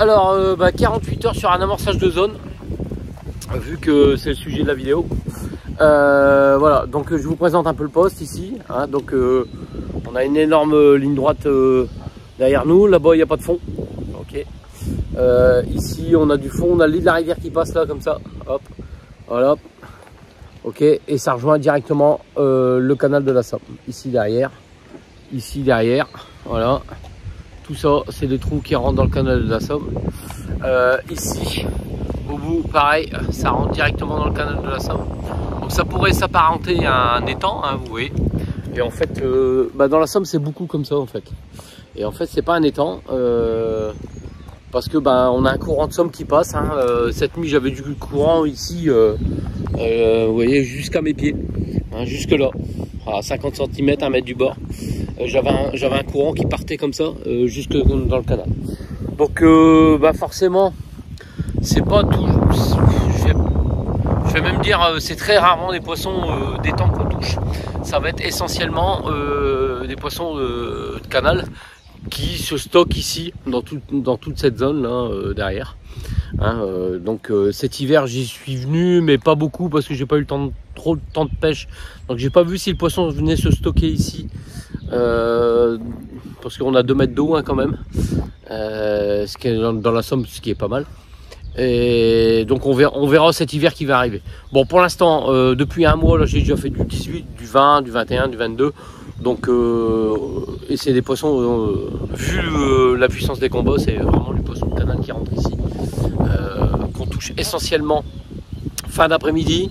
Alors 48 heures sur un amorçage de zone, vu que c'est le sujet de la vidéo. Voilà, donc je vous présente un peu le poste ici, hein. Donc on a une énorme ligne droite derrière nous, là-bas il n'y a pas de fond. Ok. Ici on a du fond, on a le lit de la rivière qui passe là comme ça, hop, voilà. Ok, et ça rejoint directement le canal de la Somme, ici derrière, voilà. Tout ça, c'est des trous qui rentrent dans le canal de la Somme. Ici, au bout, pareil, ça rentre directement dans le canal de la Somme. Donc ça pourrait s'apparenter à un étang, hein, vous voyez. Et en fait, dans la Somme, c'est beaucoup comme ça en fait. Et en fait, c'est pas un étang, parce que on a un courant de Somme qui passe. Hein. Cette nuit, j'avais du courant ici, vous voyez, jusqu'à mes pieds, hein, jusque là, à 50 cm, 1 mètre du bord. J'avais un courant qui partait comme ça, jusque dans le canal. Donc forcément, c'est pas tout. Je vais même dire, c'est très rarement des poissons d'étang qu'on touche. Ça va être essentiellement des poissons de canal qui se stockent ici, dans toute cette zone là derrière. Hein, donc cet hiver j'y suis venu, mais pas beaucoup parce que j'ai pas eu trop de temps de pêche. Donc j'ai pas vu si le poisson venait se stocker ici. Parce qu'on a 2 mètres d'eau, hein, quand même, ce qui est dans la Somme, ce qui est pas mal. Et donc on verra cet hiver qui va arriver. Bon, pour l'instant, depuis un mois, là, j'ai déjà fait du 18, du 20, du 21, du 22. Donc, et c'est des poissons, vu la puissance des combats, c'est vraiment du poisson de canal qui rentre ici, qu'on touche essentiellement fin d'après-midi,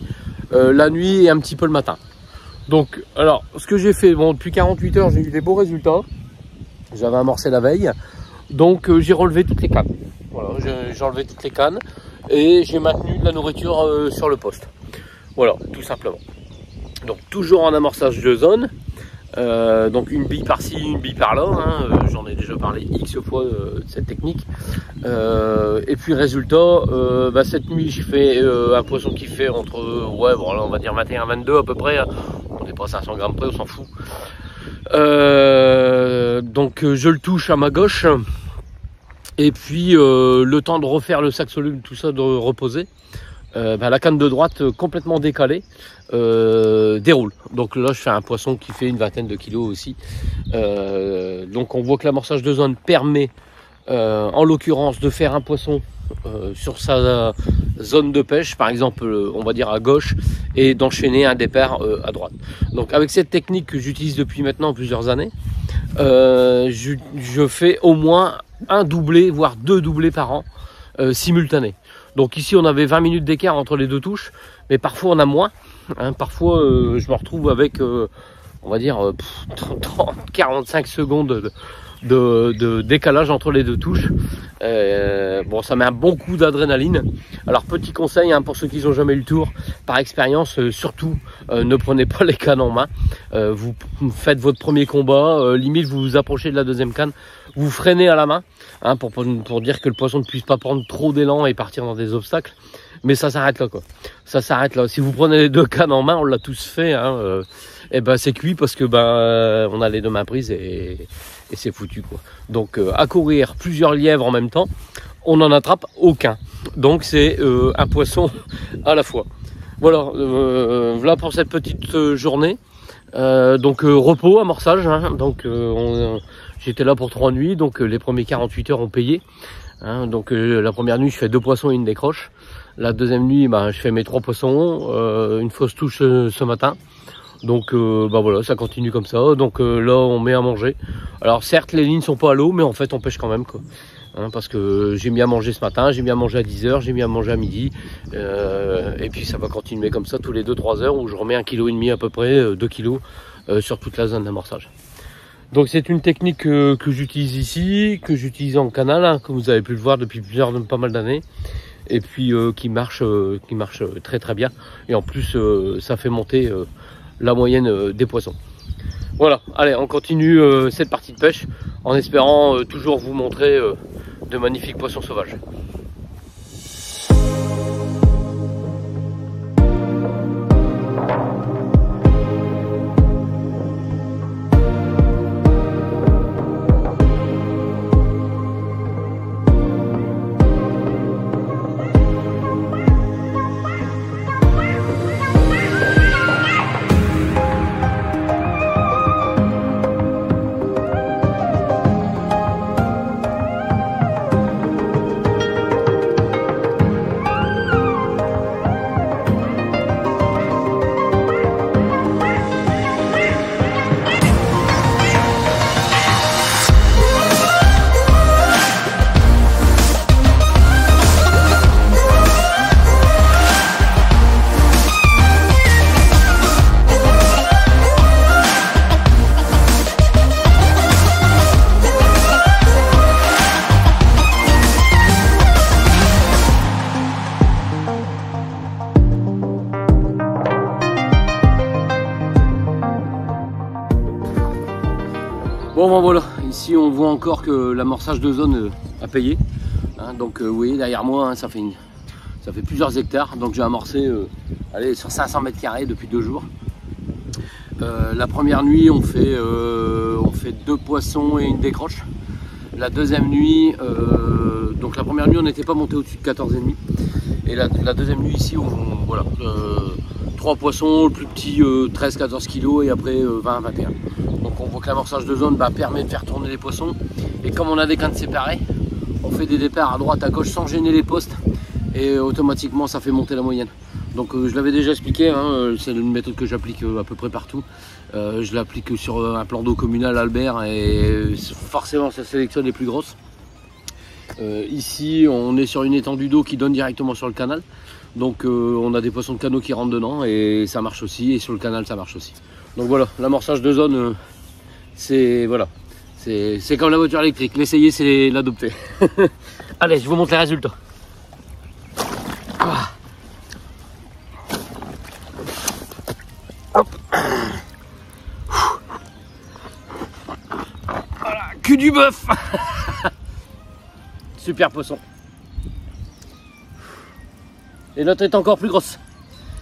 la nuit et un petit peu le matin. Donc, alors, ce que j'ai fait, bon, depuis 48 heures, j'ai eu des beaux résultats. J'avais amorcé la veille, donc j'ai relevé toutes les cannes. Voilà, j'ai enlevé toutes les cannes et j'ai maintenu de la nourriture sur le poste. Voilà, tout simplement. Donc, toujours en amorçage de zone. Donc une bille par-ci, une bille par-là, hein, j'en ai déjà parlé X fois de cette technique. Et puis résultat, cette nuit j'ai fait un poisson qui fait entre, voilà, on va dire 21-22 à peu près, hein. On n'est pas à 500 grammes près, on s'en fout. Donc je le touche à ma gauche, et puis le temps de refaire le sac soluble, tout ça, de reposer. La canne de droite complètement décalée déroule. Donc là je fais un poisson qui fait une vingtaine de kilos aussi. Donc on voit que l'amorçage de zone permet en l'occurrence de faire un poisson sur sa zone de pêche, par exemple on va dire à gauche, et d'enchaîner un départ à droite. Donc avec cette technique que j'utilise depuis maintenant plusieurs années, je fais au moins un doublé, voire 2 doublés par an simultanés. Donc ici on avait 20 minutes d'écart entre les 2 touches, mais parfois on a moins, hein. Parfois je me retrouve avec on va dire 30-45 secondes de décalage entre les 2 touches. Bon, ça met un bon coup d'adrénaline. Alors petit conseil, hein, pour ceux qui n'ont jamais eu le tour, par expérience, surtout ne prenez pas les cannes en main. Vous faites votre premier combat, limite vous vous approchez de la deuxième canne, vous freinez à la main, hein, pour dire que le poisson ne puisse pas prendre trop d'élan et partir dans des obstacles. Mais ça s'arrête là, quoi. Ça s'arrête là. Si vous prenez les 2 cannes en main, on l'a tous fait, hein, et c'est cuit parce que on a les 2 mains prises et c'est foutu, quoi. Donc à courir plusieurs lièvres en même temps, on n'en attrape aucun. Donc c'est un poisson à la fois. Voilà, voilà pour cette petite journée. Donc repos, amorçage, hein. Donc j'étais là pour 3 nuits, donc les premiers 48 heures ont payé, hein. Donc la première nuit je fais 2 poissons et une décroche. La deuxième nuit je fais mes 3 poissons, une fausse touche ce matin. Donc voilà, ça continue comme ça. Donc là on met à manger. Alors certes les lignes sont pas à l'eau, mais en fait on pêche quand même, quoi. Hein, parce que j'ai mis à manger ce matin, j'ai mis à manger à 10 h, j'ai mis à manger à midi, et puis ça va continuer comme ça tous les 2-3 heures, où je remets 1,5 kg à peu près, 2 kg sur toute la zone d'amorçage. Donc c'est une technique que j'utilise ici, que j'utilise en canal, hein, comme vous avez pu le voir depuis pas mal d'années, et puis qui marche très très bien. Et en plus ça fait monter la moyenne des poissons. Voilà, allez, on continue cette partie de pêche en espérant toujours vous montrer de magnifiques poissons sauvages. Bon, voilà, ici on voit encore que l'amorçage de zone a payé. Hein, donc vous voyez derrière moi, hein, ça fait plusieurs hectares. Donc j'ai amorcé allez, sur 500 mètres carrés depuis 2 jours. La première nuit on fait 2 poissons et une décroche. La deuxième nuit, donc la première nuit on n'était pas monté au-dessus de 14,5. Et la deuxième nuit ici, voilà, 3 poissons, le plus petit 13-14 kg et après 20-21. Donc on voit que l'amorçage de zone permet de faire tourner les poissons. Et comme on a des cannes séparées, on fait des départs à droite, à gauche sans gêner les postes. Et automatiquement ça fait monter la moyenne. Donc je l'avais déjà expliqué, hein, c'est une méthode que j'applique à peu près partout. Je l'applique sur un plan d'eau communal Albert et forcément ça sélectionne les plus grosses. Ici on est sur une étendue d'eau qui donne directement sur le canal. Donc on a des poissons de canot qui rentrent dedans et ça marche aussi, et sur le canal ça marche aussi. Donc voilà, l'amorçage de zone, c'est voilà, c'est comme la voiture électrique, l'essayer c'est l'adopter. Allez, je vous montre les résultats. Ah. Hop. Voilà, cul du bœuf. Super poisson. Et l'autre est encore plus grosse.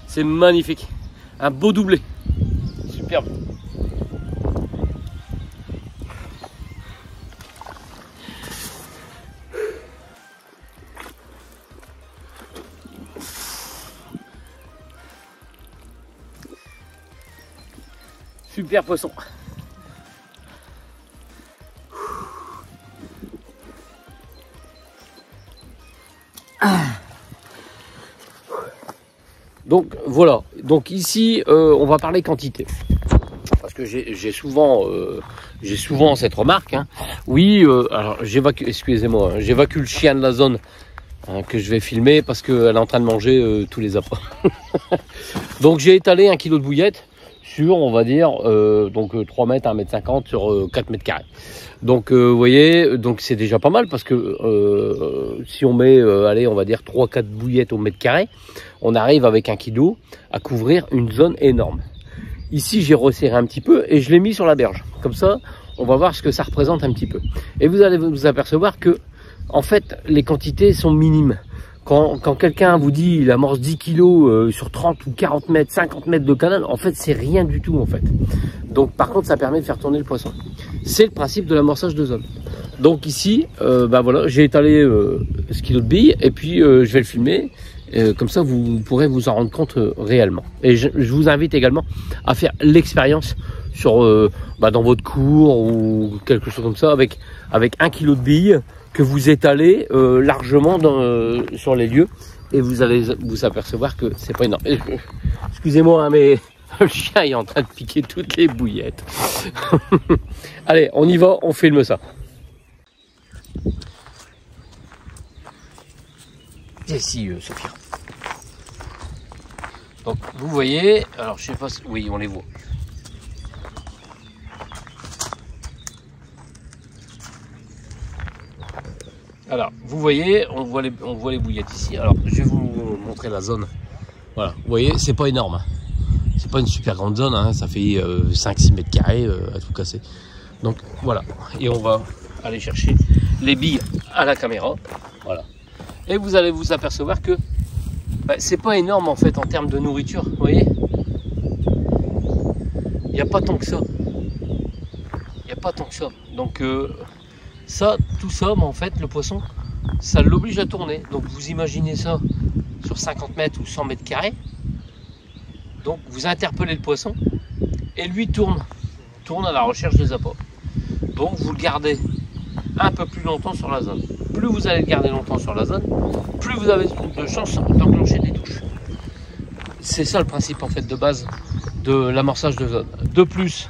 C'est magnifique. Un beau doublé. Superbe. Super poisson. Donc voilà, donc ici on va parler quantité, parce que j'ai souvent cette remarque, hein. Oui, alors j'évacue, excusez-moi, hein, j'évacue le chien de la zone, hein, que je vais filmer parce qu'elle est en train de manger tous les appâts. Donc j'ai étalé 1 kg de bouillette sur, on va dire, donc 3 mètres, 1 mètre 50 sur 4 mètres carrés. Donc vous voyez, donc c'est déjà pas mal parce que si on met, allez, on va dire 3-4 bouillettes au mètre carré, on arrive avec 1 kg à couvrir une zone énorme. Ici j'ai resserré un petit peu et je l'ai mis sur la berge. Comme ça, on va voir ce que ça représente un petit peu. Et vous allez vous apercevoir que, en fait, les quantités sont minimes. Quand quelqu'un vous dit il amorce 10 kg sur 30 ou 40 mètres, 50 mètres de canal, en fait c'est rien du tout en fait. Donc par contre ça permet de faire tourner le poisson. C'est le principe de l'amorçage de zone. Donc ici, voilà, j'ai étalé ce kilo de billes et puis je vais le filmer. Comme ça vous pourrez vous en rendre compte réellement. Et je vous invite également à faire l'expérience sur dans votre cours ou quelque chose comme ça avec 1 kg de billes que vous étalez largement sur les lieux, et vous allez vous apercevoir que c'est pas énorme. Excusez-moi, hein, mais le chien est en train de piquer toutes les bouillettes. Allez, on y va, on filme ça. Ici, Sophia. Donc vous voyez, alors je sais pas si, oui, on les voit. Alors, vous voyez, on voit les bouillettes ici. Alors, je vais vous montrer la zone. Voilà, vous voyez, c'est pas énorme. C'est pas une super grande zone, hein. Ça fait 5-6 mètres carrés à tout casser. Donc, voilà. Et on va aller chercher les billes à la caméra. Voilà. Et vous allez vous apercevoir que c'est pas énorme en fait en termes de nourriture. Vous voyez, il n'y a pas tant que ça. Il n'y a pas tant que ça. Donc, ça, tout ça, mais en fait, le poisson, ça l'oblige à tourner. Donc, vous imaginez ça sur 50 mètres ou 100 mètres carrés. Donc, vous interpellez le poisson et lui tourne à la recherche des appâts. Donc, vous le gardez un peu plus longtemps sur la zone. Plus vous allez le garder longtemps sur la zone, plus vous avez de chances d'enclencher des touches. C'est ça le principe en fait de base de l'amorçage de zone. De plus,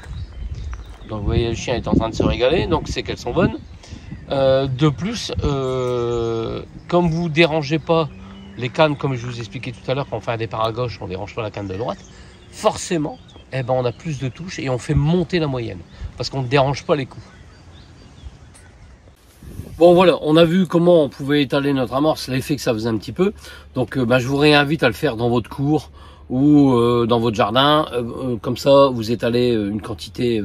donc vous voyez le chien est en train de se régaler, donc c'est qu'elles sont bonnes. De plus, comme vous ne dérangez pas les cannes, comme je vous expliquais tout à l'heure, quand on fait un départ à gauche, on ne dérange pas la canne de droite, forcément, on a plus de touches et on fait monter la moyenne, parce qu'on ne dérange pas les coups. Bon voilà, on a vu comment on pouvait étaler notre amorce, l'effet que ça faisait un petit peu. Donc je vous réinvite à le faire dans votre cour ou dans votre jardin. Comme ça, vous étalez une quantité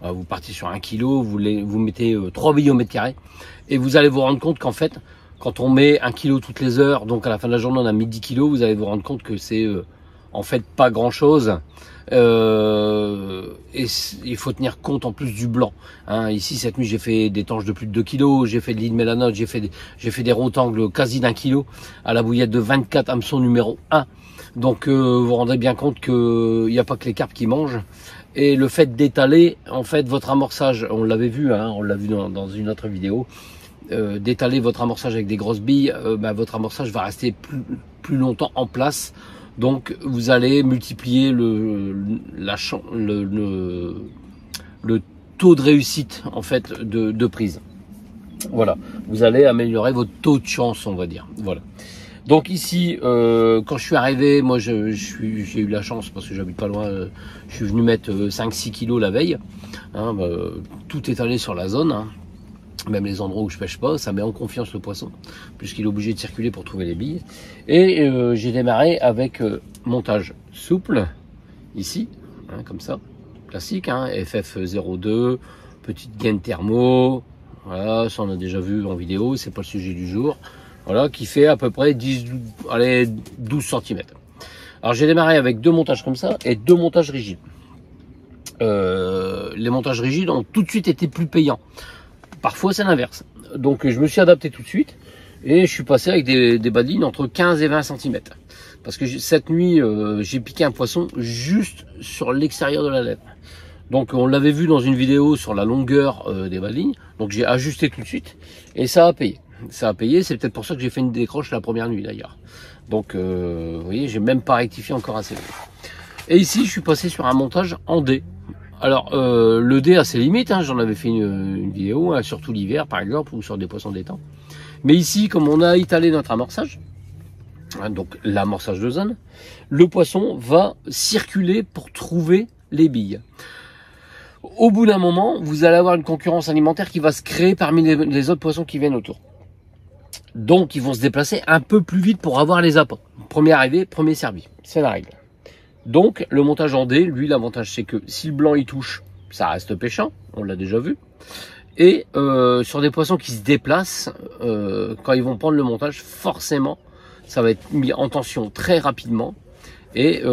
Vous partez sur 1 kg, vous mettez 3 billes au mètre carré et vous allez vous rendre compte qu'en fait, quand on met 1 kg toutes les heures, donc à la fin de la journée on a mis 10 kg, vous allez vous rendre compte que c'est en fait pas grand chose. Et il faut tenir compte en plus du blanc. Ici cette nuit j'ai fait des tanches de plus de 2 kg, j'ai fait de l'île mélanote, j'ai fait des rotangles quasi d'1 kg à la bouillette de 24 hameçon numéro 1. Donc vous vous rendrez bien compte qu'il n'y a pas que les carpes qui mangent. Et le fait d'étaler, en fait, votre amorçage, on l'avait vu, on l'a vu dans une autre vidéo, d'étaler votre amorçage avec des grosses billes, votre amorçage va rester plus longtemps en place. Donc vous allez multiplier le taux de réussite en fait de prise. Voilà, vous allez améliorer votre taux de chance, on va dire. Voilà. Donc ici, quand je suis arrivé, moi j'ai eu la chance parce que j'habite pas loin, je suis venu mettre 5-6 kilos la veille, tout étalé sur la zone, même les endroits où je pêche pas, ça met en confiance le poisson, puisqu'il est obligé de circuler pour trouver les billes. Et j'ai démarré avec montage souple, ici, comme ça, classique, FF02, petite gaine thermo, voilà, ça on a déjà vu en vidéo, c'est pas le sujet du jour. Voilà, qui fait à peu près 12 cm. Alors j'ai démarré avec 2 montages comme ça et 2 montages rigides. Les montages rigides ont tout de suite été plus payants. Parfois c'est l'inverse. Donc je me suis adapté tout de suite et je suis passé avec des badines entre 15 et 20 cm. Parce que cette nuit j'ai piqué un poisson juste sur l'extérieur de la lèvre. Donc on l'avait vu dans une vidéo sur la longueur des badines. Donc j'ai ajusté tout de suite et ça a payé. Ça a payé, c'est peut-être pour ça que j'ai fait une décroche la première nuit d'ailleurs. Donc vous voyez, j'ai même pas rectifié encore assez. Et ici je suis passé sur un montage en D. Alors le D a ses limites, j'en avais fait une vidéo, surtout l'hiver par exemple, ou sur des poissons d'étang. Mais ici, comme on a étalé notre amorçage, donc l'amorçage de zone, le poisson va circuler pour trouver les billes. Au bout d'un moment, vous allez avoir une concurrence alimentaire qui va se créer parmi les autres poissons qui viennent autour. Donc, ils vont se déplacer un peu plus vite pour avoir les appâts. Premier arrivé, premier servi. C'est la règle. Donc, le montage en D, lui, l'avantage, c'est que si le blanc, il touche, ça reste pêchant. On l'a déjà vu. Et sur des poissons qui se déplacent, quand ils vont prendre le montage, forcément, ça va être mis en tension très rapidement. Et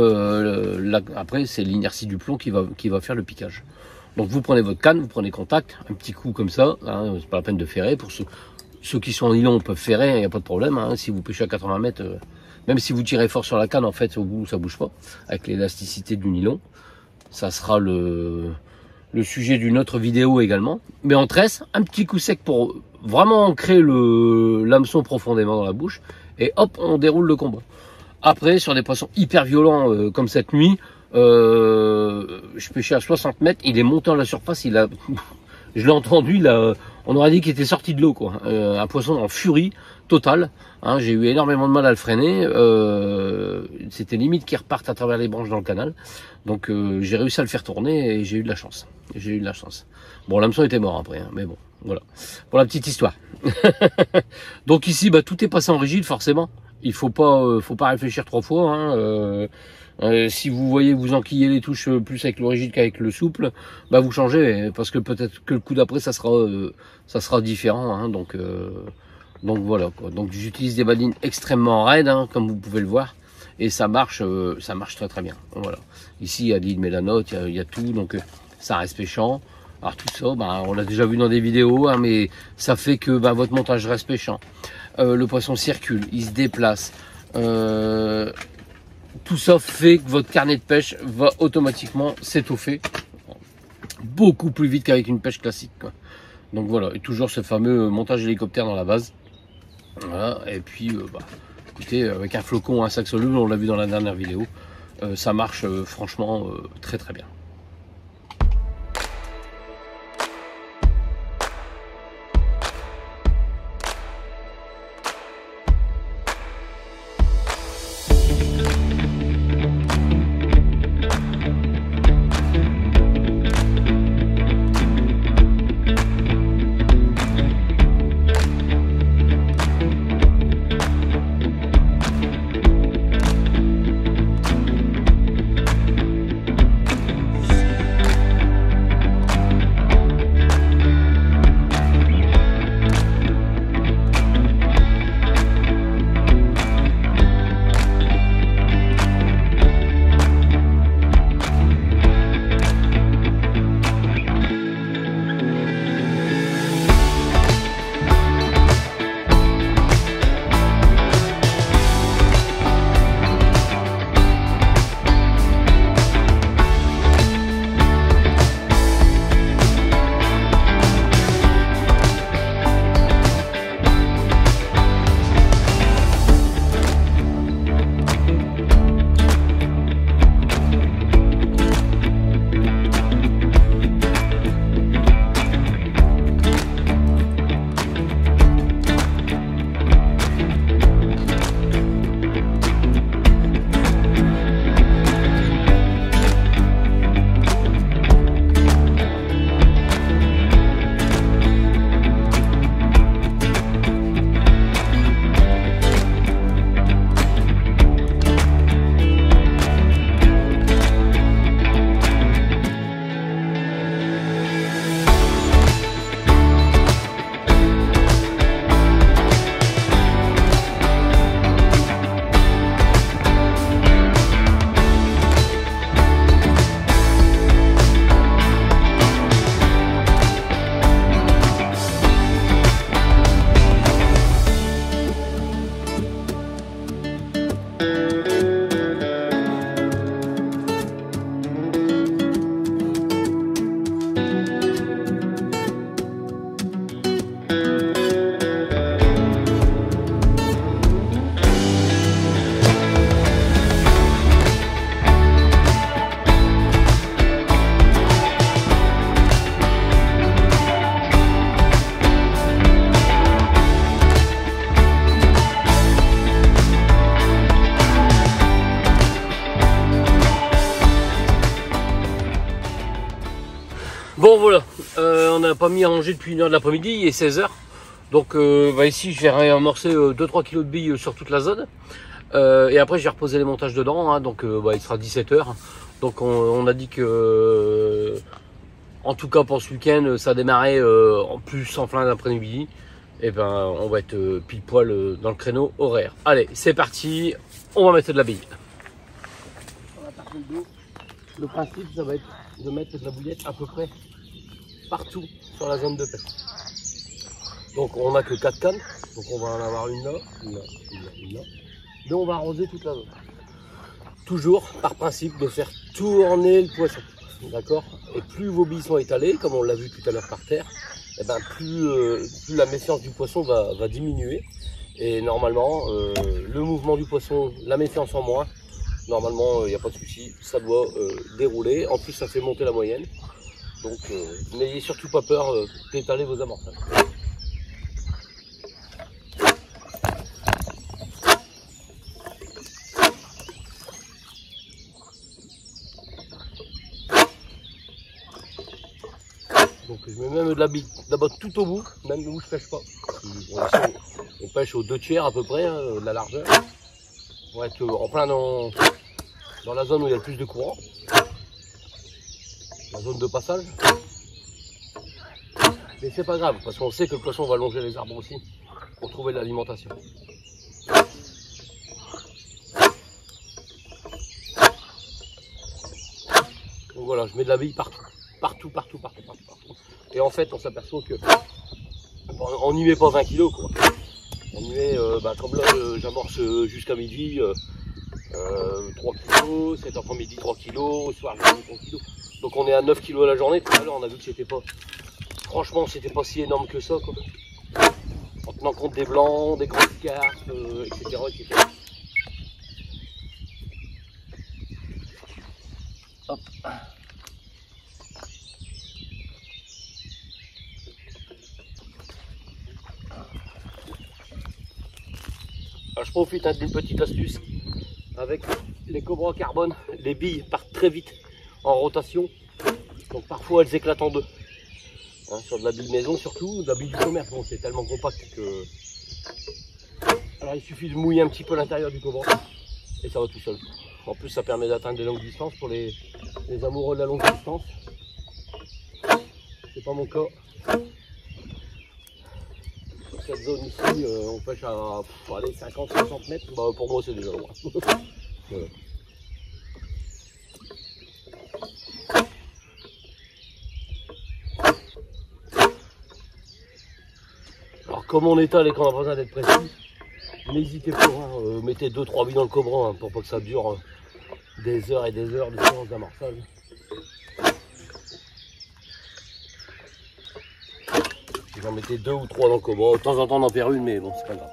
après, c'est l'inertie du plomb qui va faire le piquage. Donc, vous prenez votre canne, vous prenez contact, un petit coup comme ça. C'est pas la peine de ferrer pour ceux qui sont en nylon peuvent ferrer, il n'y a pas de problème. Si vous pêchez à 80 mètres, même si vous tirez fort sur la canne, en fait, au bout, ça bouge pas. Avec l'élasticité du nylon, ça sera le sujet d'une autre vidéo également. Mais on tresse, un petit coup sec pour vraiment ancrer l'hameçon profondément dans la bouche. Et hop, on déroule le combat. Après, sur des poissons hyper violents comme cette nuit, je pêchais à 60 mètres, il est monté à la surface, je l'ai entendu, on aurait dit qu'il était sorti de l'eau, quoi. Un poisson en furie totale. J'ai eu énormément de mal à le freiner. C'était limite qu'il reparte à travers les branches dans le canal. Donc j'ai réussi à le faire tourner et j'ai eu de la chance. Bon, l'hameçon était mort après, mais bon, voilà. Pour la petite histoire. Donc ici, tout est passé en rigide, forcément. Il faut pas réfléchir 3 fois. Si vous voyez vous enquiller les touches plus avec le rigide qu'avec le souple, vous changez, parce que peut-être que le coup d'après ça sera différent. Donc voilà, quoi. Donc j'utilise des badines extrêmement raides, comme vous pouvez le voir, et ça marche très très bien. Voilà. Ici il y a de l'île mélanote, il y a tout, donc ça reste pêchant. Alors tout ça, on l'a déjà vu dans des vidéos, mais ça fait que votre montage reste pêchant. Le poisson circule, il se déplace. Tout ça fait que votre carnet de pêche va automatiquement s'étoffer beaucoup plus vite qu'avec une pêche classique, quoi. Donc voilà, et toujours ce fameux montage hélicoptère dans la base. Voilà, et puis écoutez, avec un flocon, un sac soluble, on l'a vu dans la dernière vidéo, ça marche franchement très très bien. Bon voilà, on n'a pas mis à manger depuis 1 h de l'après-midi, il est 16 h. Donc ici je vais réamorcer 2-3 kg de billes sur toute la zone. Et après je vais reposer les montages dedans, hein, donc il sera 17 h. Donc on a dit que, en tout cas pour ce week-end, ça a démarré en plus en plein d'après-midi. Et ben on va être pile poil dans le créneau horaire. Allez, c'est parti, on va mettre de la bille. On va partir de l'eau. Le principe, ça va être de mettre de la bouillette à peu près partout sur la zone de pêche. Donc on n'a que 4 cannes, donc on va en avoir une là, une là, une là, une là. Mais on va arroser toute la zone. Toujours par principe de faire tourner le poisson. D'accord? Et plus vos billes sont étalées, comme on l'a vu tout à l'heure par terre, et ben plus la méfiance du poisson va diminuer. Et normalement, le mouvement du poisson, la méfiance en moins, normalement, il n'y a pas de souci, ça doit dérouler. En plus, ça fait monter la moyenne. Donc, n'ayez surtout pas peur d'étaler vos amorçages. Donc, je mets même de la bille d'abord tout au bout, même où je pêche pas. On pêche aux 2/3 à peu près, hein, de la largeur. On va être en plein dans la zone où il y a le plus de courant, la zone de passage. Mais c'est pas grave, parce qu'on sait que le poisson va longer les arbres aussi pour trouver de l'alimentation. Donc voilà, je mets de la bille partout. Et en fait, on s'aperçoit que on n'y met pas 20 kg, quoi. On y met, comme là, j'amorce jusqu'à midi. 3 kg, cet après-midi 3 kg, au soir je mets 3 kg. Donc on est à 9 kg à la journée. Tout à l'heure on a vu que c'était pas, franchement c'était pas si énorme que ça, quoi. En tenant compte des blancs, des grosses carpes, etc., etc. Hop. Alors, je profite d'une petite astuce. Avec les cobras carbone, les billes partent très vite en rotation. Donc parfois elles éclatent en deux. Hein, sur de la bille maison surtout, de la bille du commerce, bon, c'est tellement compact que... Alors il suffit de mouiller un petit peu l'intérieur du cobra et ça va tout seul. En plus ça permet d'atteindre des longues distances pour les amoureux de la longue distance. C'est pas mon cas. Sur cette zone ici, on pêche à 50-60 mètres, bah, pour moi c'est déjà loin. Voilà. Alors comme on étale et qu'on a besoin d'être précis, n'hésitez pas, hein, mettez 2-3 billes dans le cobra, hein, pour pas que ça dure des heures et des heures de séance d'amorçage. Vous en mettez 2 ou 3 dans le cobra, de temps en temps on en perd une, mais bon c'est pas grave.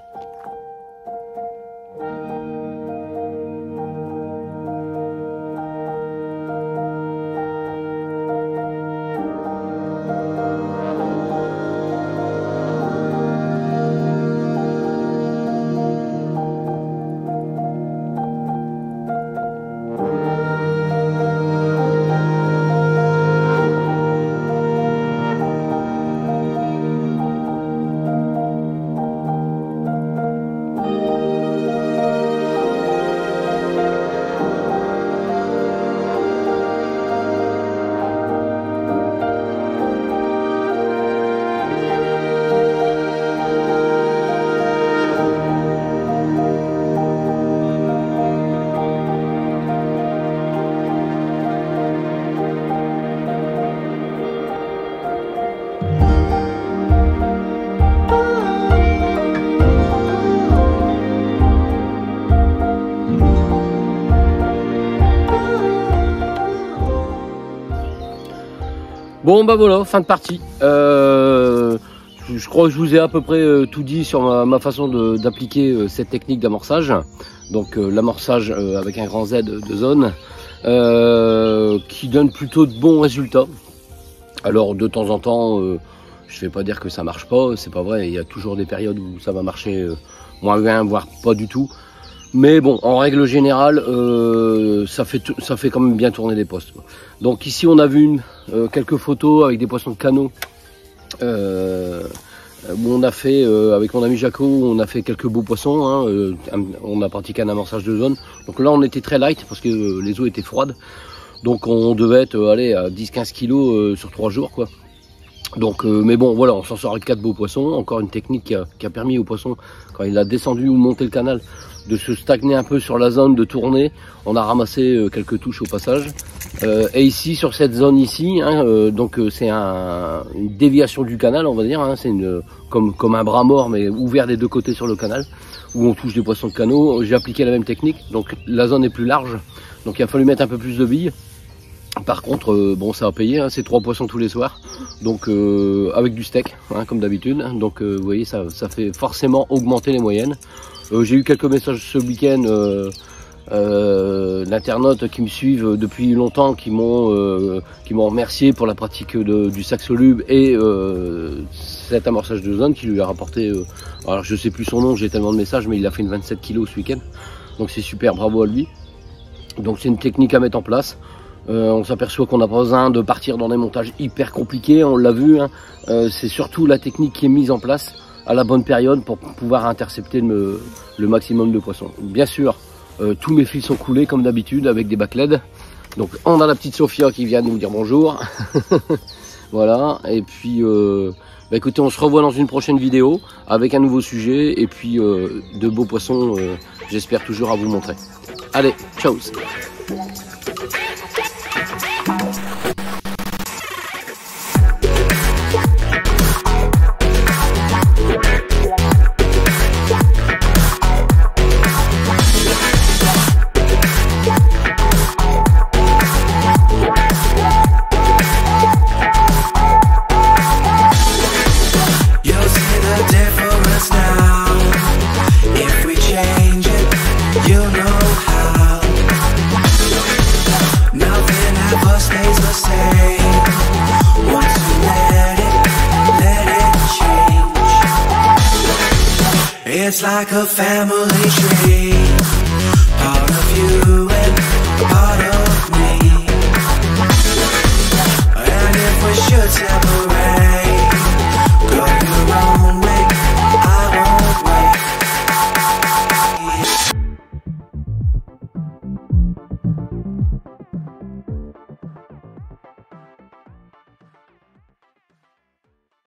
Bon bah voilà, fin de partie. Je crois que je vous ai à peu près tout dit sur ma façon d'appliquer cette technique d'amorçage. Donc l'amorçage avec un grand Z de zone qui donne plutôt de bons résultats. Alors de temps en temps, je ne vais pas dire que ça marche pas, c'est pas vrai, il y a toujours des périodes où ça va marcher moins bien, voire pas du tout. Mais bon, en règle générale, ça fait quand même bien tourner les postes, quoi. Donc ici on a vu quelques photos avec des poissons de canot. Où on a fait, avec mon ami Jaco, on a fait quelques beaux poissons, hein, on a pratiqué un amorçage de zone. Donc là on était très light parce que les eaux étaient froides. Donc on devait être allez, à 10-15 kg sur 3 jours, quoi. Donc, mais bon, voilà, on s'en sort avec 4 beaux poissons. Encore une technique qui a permis au poisson, quand il a descendu ou monté le canal, de se stagner un peu sur la zone, de tourner. On a ramassé quelques touches au passage. Et ici, sur cette zone ici, hein, donc c'est une déviation du canal, on va dire. Hein, c'est comme un bras mort, mais ouvert des deux côtés sur le canal, où on touche des poissons de canot. J'ai appliqué la même technique. Donc la zone est plus large. Donc il a fallu mettre un peu plus de billes. Par contre, bon, ça a payé, hein, c'est 3 poissons tous les soirs, donc avec du steak, hein, comme d'habitude. Donc vous voyez, ça fait forcément augmenter les moyennes. J'ai eu quelques messages ce week-end d'internautes qui me suivent depuis longtemps, qui m'ont remercié pour la pratique du sac soluble et cet amorçage de zone qui lui a rapporté, alors je sais plus son nom, j'ai tellement de messages, mais il a fait une 27 kg ce week-end, donc c'est super, bravo à lui. Donc c'est une technique à mettre en place. On s'aperçoit qu'on n'a pas besoin de partir dans des montages hyper compliqués, on l'a vu, hein. C'est surtout la technique qui est mise en place à la bonne période pour pouvoir intercepter le maximum de poissons. Bien sûr, tous mes fils sont coulés comme d'habitude avec des bacs LED. Donc on a la petite Sophia qui vient nous dire bonjour. Voilà, et puis bah écoutez, on se revoit dans une prochaine vidéo avec un nouveau sujet et puis de beaux poissons, j'espère toujours à vous montrer. Allez, ciao. It's like a family tree, part of you and a part of